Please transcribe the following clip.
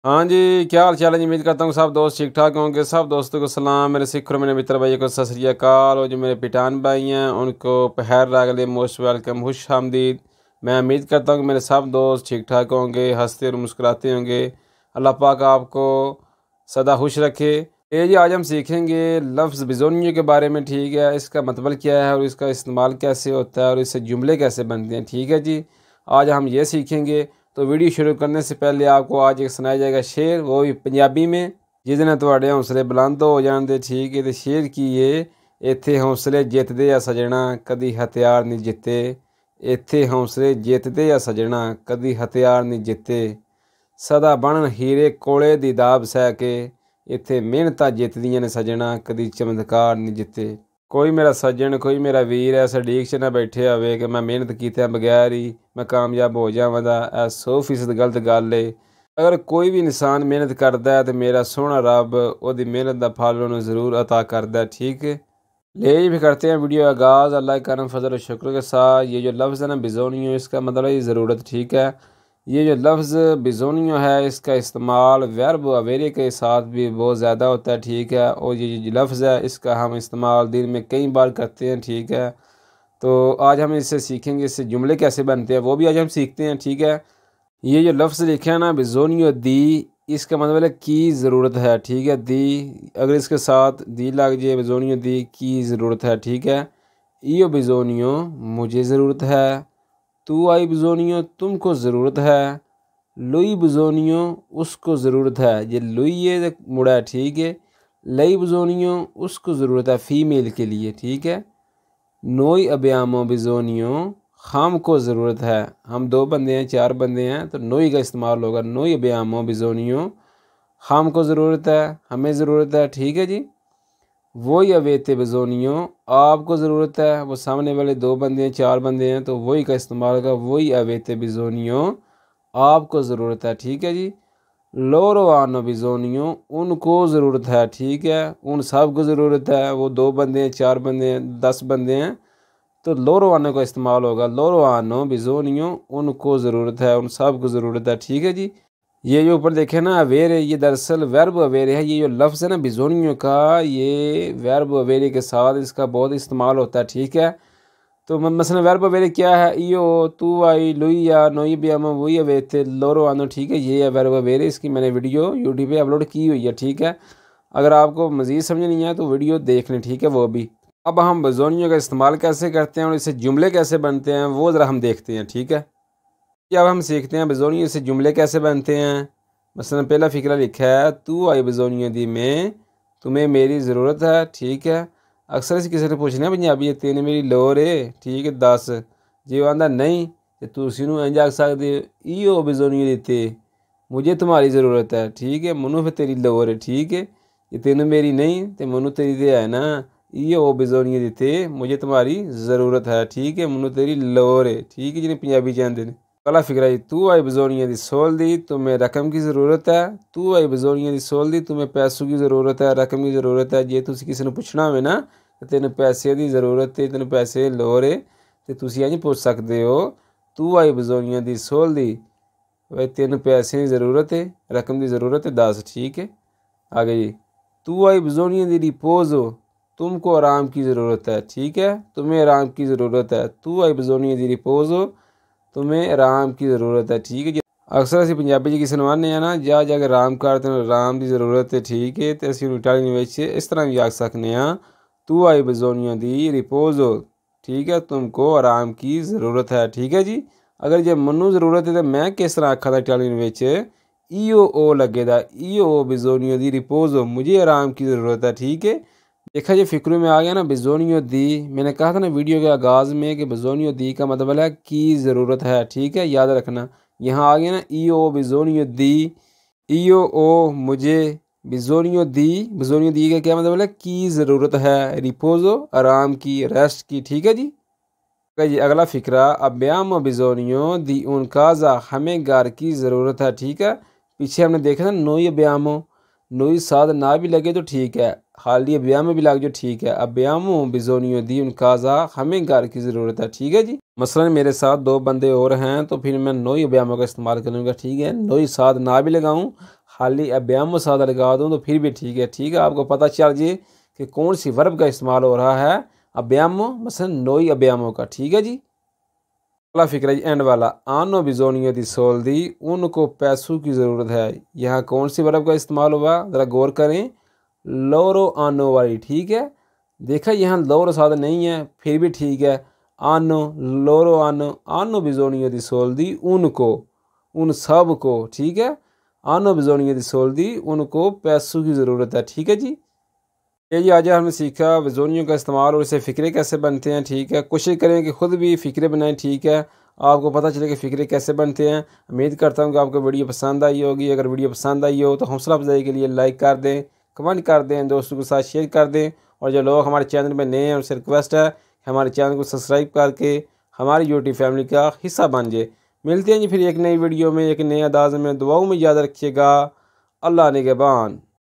हाँ जी, क्या हाल चाल है जी। उम्मीद करता हूँ सब दोस्त ठीक ठाक होंगे। सब दोस्तों को सलाम, मेरे सिख और मेरे मित्र भाइयों को सत श्री अकाल, और जो मेरे पिटान भाई हैं उनको पहर रागले मोस्ट वेलकम, खुश आमदीद। मैं उम्मीद करता हूँ कि मेरे सब दोस्त ठीक ठाक होंगे, हंसते और मुस्कुराते होंगे। अल्लाह पाक आपको सदा खुश रखे। ये जी आज हम सीखेंगे लफ्ज़ बिज़ोनियो के बारे में, ठीक है। इसका मतलब क्या है और इसका इस्तेमाल कैसे होता है और इससे जुमले कैसे बनते हैं, ठीक है जी। आज हम ये सीखेंगे। तो वीडियो शुरू करने से पहले आपको आज एक सुनाया जाएगा शेर, वो भी पंजाबी में। जिसने थोड़े हौसले बुलंद हो जाते, ठीक है। तो शेर की ये, इत्थे हौसले जितदे आ सजना कदी हथियार नहीं जिते। इत्थे हौसले जितदे आ सजना कदी हथियार नहीं जिते। सदा बनन हीरे कोले दी दाब सह के। इत्थे मेहनतां जितदियां ने सजना कदी चमत्कार नहीं जिते। कोई मेरा सज्जन, कोई मेरा वीर ऐसा ਡੀਕ 'ਚ ना बैठे होवे कि मैं मेहनत कीते बगैर ही मैं कामयाब हो जावां, दा 100% गलत गल है। अगर कोई भी इंसान मेहनत करता है तो मेरा सोहना रब ਉਹਦੀ मेहनत का फल उन्हें ज़रूर अता करता है, ठीक है। ले भी करते हैं वीडियो आगाज़ अल्लाह करम फजल और शुक्र के साथ। ये जो लफ्ज़ है ना बिज़ोनियो, इसका मतलब है ज़रूरत, ठीक है। ये जो लफ्ज़ बिज़ोनियो है इसका इस्तेमाल वर्ब अवेरे के साथ भी बहुत ज़्यादा होता है, ठीक है। और ये जो लफ्ज़ है इसका हम इस्तेमाल दिन में कई बार करते हैं, ठीक है। तो आज हम इससे सीखेंगे, इससे जुमले कैसे बनते हैं वो भी आज हम सीखते हैं, ठीक है। ये जो लफ्ज़ लिखे है ना बिज़ोनियो दी, इसका मतलब है की ज़रूरत है, ठीक है। दी अगर इसके साथ दी लग जाए, बिज़ोनियो दी की ज़रूरत है, ठीक है। इयो बिज़ोनियो मुझे ज़रूरत है। तू आई बिज़ोनियो तुमको ज़रूरत है। लुई बिज़ोनियो उसको ज़रूरत है। ये लुई ये मुड़ा है, ठीक है। लई बिज़ोनियो उसको ज़रूरत है, फ़ीमेल के लिए, ठीक है। नोई अब्यामो बिज़ोनियो हम को ज़रूरत है। हम दो बंदे हैं, चार बंदे हैं तो नोई का इस्तेमाल होगा। नोई अब्यामो बिज़ोनियो हम को ज़रूरत है, हमें ज़रूरत है, ठीक है जी। वही अवेते बिज़ोनियो आपको ज़रूरत है। वो सामने वाले दो बंदे हैं, चार बंदे हैं तो वही का इस्तेमाल होगा। वही अवेते बिज़ोनियो आपको ज़रूरत है, ठीक है जी। लोरो आनो बिज़ोनियो उनको ज़रूरत है, ठीक है। उन सब को ज़रूरत है। वो दो बंदे हैं, चार बंदे हैं, 10 बंदे हैं तो लोरो आनो का इस्तेमाल होगा। लोरो आनो बिज़ोनियो उनको ज़रूरत है, उन सब को ज़रूरत है, ठीक है जी। ये जो ऊपर देखे ना अवेर है, ये दरअसल वर्ब अवेर है। ये जो लफ्ज़ है ना बिज़ोनियो का, ये वर्ब अवेरे के साथ इसका बहुत इस्तेमाल होता है, ठीक है। तो मसलन वर्ब अवेरे क्या है, इयो तू आई लुइया नोई बियामा वही अवे थे लोरो आनो, ठीक है। ये है वर्ब अवेरे। इसकी मैंने वीडियो यूट्यूब पे अपलोड की हुई है, ठीक है। अगर आपको मज़ीद समझ नहीं आया तो वीडियो देख लें, ठीक है, वो भी। अब हम बिज़ोनियो का इस्तेमाल कैसे करते हैं और इससे जुमले कैसे बनते हैं वो ज़रा हम देखते हैं, ठीक है। अब हम सीखते हैं बिज़ोनियो से जुमले कैसे बनते हैं। मसलन पहला फ़िक्रा लिखा है, तू आई बिज़ोनियो दी में तुम्हें मेरी ज़रूरत है, ठीक है। अक्सर इस किसी ने पूछना है पंजाबी तेने मेरी लोड़ है, ठीक है, दस। जे आंदा नहीं तो तुसी नूं इंज आख सकदे इहो बिज़ोनियो दिते मुझे तुम्हारी ज़रूरत है, ठीक है। मनु फिर तेरी लोड़ है, ठीक है। ये तेनू मेरी नहीं तो मनु तेरी तो है ना। इहो बिज़ोनियो दिते मुझे तुम्हारी ज़रूरत है, ठीक है। मनु तेरी लोड़ है, ठीक है। जिन्हें पंजाबी चाहते हैं अगला फिक्रा है, तू आई बिज़ोनियो दी सोल दी तुम्हें रकम की ज़रूरत है। तू आई बिज़ोनियो दी सोल दी तुम्हें पैसों की ज़रूरत है, रकम की ज़रूरत है। जे तुसी किसी ने पुछना होवे ना कि तेन पैसे की ज़रूरत है, तेन पैसे लोड़ है, तो तुसी इंज पूछ सकते हो, तू आई बिज़ोनियो दी सोल दी भाई तेन पैसे की ज़रूरत है, रकम की ज़रूरत है, दस, ठीक है। आगे जी, तू आई बिज़ोनियो दी रिपोज़ो तुमको आराम की ज़रूरत है, ठीक है। तुम्हें आराम की ज़रूरत है। तू आई बिज़ोनियो दी रिपोज़ो तुम्हें आराम की ज़रूरत है, ठीक है जी। अक्सर असीं पंजाबी च किसी नूं आखने आ ना जा के आराम कर, तैनूं आराम की ज़रूरत है, ठीक है। तो असीं इटालियन विच इस तरह भी आख सकने आ, तू आई बिज़ोनियो दी रिपोज़ो, ठीक है, तुमको आराम की ज़रूरत है, ठीक है जी। अगर जे मन्नू ज़रूरत है तो मैं किस तरह आखा दा इटालियन विच, इयो ओ लगे दा, इयो बिज़ोनियो दी रिपोज़ो मुझे आराम की ज़रूरत है, ठीक है। देखा ये फिक्र में आ गया ना बिज़ोनियो दी। मैंने कहा था ना वीडियो के आगाज़ में कि बिज़ोनियो दी का मतलब है की ज़रूरत है, ठीक है, याद रखना। यहाँ आ गया ना ई ओ बिज़ोनियो दी, ई ओ मुझे, बिज़ोनियो दी का क्या मतलब है की ज़रूरत है, रिपोज़ो आराम की, रेस्ट की, ठीक है जी। जी अगला फ़िक्रा, अब्याम बिज़ोनियो दी उन काज़ा हमें घर की ज़रूरत है, ठीक है। पीछे हमने देखा था नोई अब्यामो, नोई साथ ना भी लगे तो ठीक है, हाली अब्याम में भी लग जो ठीक है। अब्यामो बिज़ोनियो दी उन काज़ा हमें घर की ज़रूरत है, ठीक है जी। मसलन मेरे साथ दो बंदे और हैं तो फिर मैं नोई अब्यामो का इस्तेमाल करूँगा, ठीक है। नोई साथ ना भी लगाऊँ, खाली अब्याम सादा लगा दूँ तो फिर भी ठीक है। ठीक है, आपको पता चल जाए कि कौन सी वर्ब का इस्तेमाल हो रहा है, अब्यामो मसलन नोई अब्यामों का। ठीक है जी। अगला फिक्र जी एंड वाला, आनो बिजोनियो दी सोल दी, उनको पैसों की ज़रूरत है। यहाँ कौन सी वर्ब का इस्तेमाल हुआ, ज़रा गौर करें, लोरो आनो वाली। ठीक है, देखा यहाँ लोरो सादा नहीं है फिर भी ठीक है, आनो लोरो आनो, आनो बिजोनियो दी सोल दी, उनको उन सब को। ठीक है, आनो बिजोनियो दी सोल दी, उनको पैसों की ज़रूरत है। ठीक है जी। ये जी आज हमने सीखा विजोनियों का इस्तेमाल और इससे फ़िक्रे कैसे बनते हैं। ठीक है, कोशिश करें कि ख़ुद भी फ़िक्रे बनाएं। ठीक है, आपको पता चले कि फ़िक्रे कैसे बनते हैं। उम्मीद करता हूँ कि आपको वीडियो पसंद आई होगी। अगर वीडियो पसंद आई हो तो हौसला अफजाई के लिए लाइक कर दें, कमेंट कर दें, दोस्तों के साथ शेयर कर दें। और जो लोग हमारे चैनल में नए हैं उनसे रिक्वेस्ट है कि हमारे चैनल को सब्सक्राइब करके हमारी यूट्यूब फैमिली का हिस्सा बन जाए। मिलते हैं जी फिर एक नई वीडियो में एक नए अंदाज में। दुआओं में याद रखिएगा। अल्लाह निगहबान।